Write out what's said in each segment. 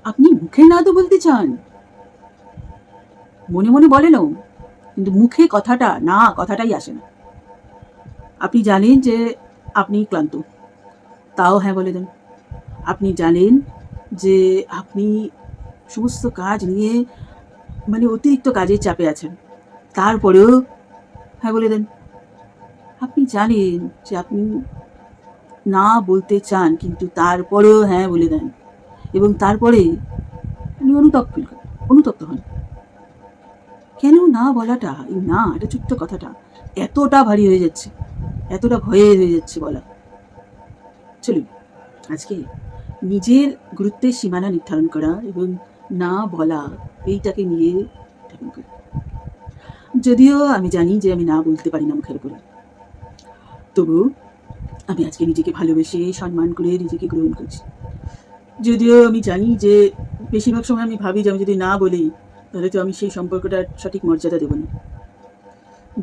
আপনি মুখে না তো বলতে চান, মনে মনে বলেনও, কিন্তু মুখে কথাটাই আসে না। আপনি জানেন যে আপনি ক্লান্ত, তাও হ্যাঁ বলে দেন। আপনি জানেন যে আপনি সমস্ত কাজ নিয়ে অতিরিক্ত কাজের চাপে আছেন, তারপরেও হ্যাঁ বলে দেন। আপনি জানেন যে আপনি না বলতে চান, কিন্তু তারপরেও হ্যাঁ বলে দেন, এবং তারপরে আপনি অনুতপ্ত হন। কেন না বলাটা, এই না, এটা ছোট্ট কথাটা এতটা ভারী হয়ে যাচ্ছে, এতটা ভয়ের হয়ে যাচ্ছে বলা। চলুন আজকে নিজের গুরুত্বের সীমানা নির্ধারণ করা এবং না বলা, এইটাকে নিয়ে করি। যদিও আমি জানি যে আমি না বলতে পারি না মুখের উপরে, তবু আমি আজকে নিজেকে ভালোবেসে সম্মান করে নিজেকে গ্রহণ করছি। যদিও আমি জানি যে বেশিরভাগ সময় আমি ভাবি যে আমি যদি না বলি তাহলে তো আমি সেই সম্পর্কটার সঠিক মর্যাদা দেব না।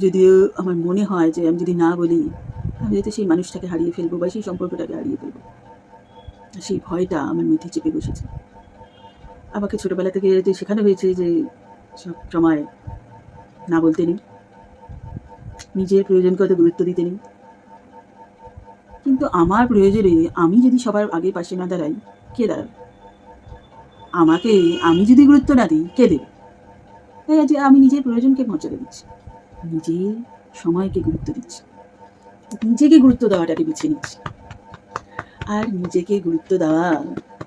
যদিও আমার মনে হয় যে আমি যদি না বলি আমি হয়তো সেই মানুষটাকে হারিয়ে ফেলবো বা সেই সম্পর্কটাকে হারিয়ে ফেলবো। সেই ভয়টা আমার মধ্যে চেপে বসেছে। আমাকে ছোটবেলা থেকে যে শেখানো হয়েছে যে সব সময় না বলতে নেই, নিজের প্রয়োজনকে অত গুরুত্ব দিতে নেই। কিন্তু আমার প্রয়োজনে আমি যদি সবার আগে পাশে না দাঁড়াই, কে দাঁড়াবে? আমাকে আমি যদি গুরুত্ব না দিই, কে দেবে? তাই আজ আমি নিজের প্রয়োজনকে মর্যাদা দিচ্ছি, নিজের সময়কে গুরুত্ব দিচ্ছি, নিজেকে গুরুত্ব দেওয়াটাকে বেছে নিচ্ছি। আর নিজেকে গুরুত্ব দেওয়া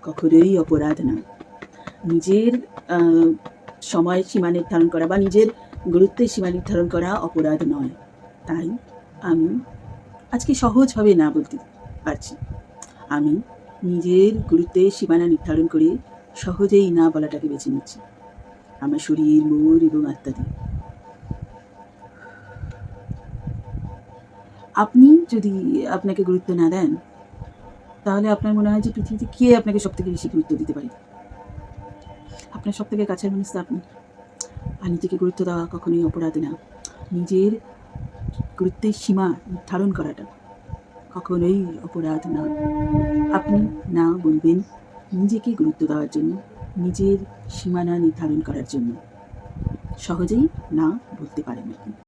কখনোই অপরাধ নয়। নিজের সময় সীমা নির্ধারণ করা বা নিজের গুরুত্বের সীমা নির্ধারণ করা অপরাধ নয়। তাই আমি আজকে সহজভাবে না বলতে পারছি। আমি নিজের গুরুত্বের সীমানা নির্ধারণ করে সহজেই না বলাটাকে বেছে নিচ্ছি, আমার শরীর, মন এবং আত্মা দিয়ে। আপনি যদি আপনাকে গুরুত্ব না দেন, তাহলে আপনার মনে হয় যে পৃথিবীতে কে আপনাকে সব থেকে বেশি গুরুত্ব দিতে পারে? আপনার সব থেকে কাছের মানুষ তো আপনি। আর নিজেকে গুরুত্ব দেওয়া কখনোই অপরাধ না। নিজের গুরুত্বের সীমা নির্ধারণ করাটা কখনোই অপরাধ না। আপনি না বলবেন নিজেকে গুরুত্ব দেওয়ার জন্য, নিজের সীমানা নির্ধারণ করার জন্য। সহজেই না বলতে পারেন আপনি।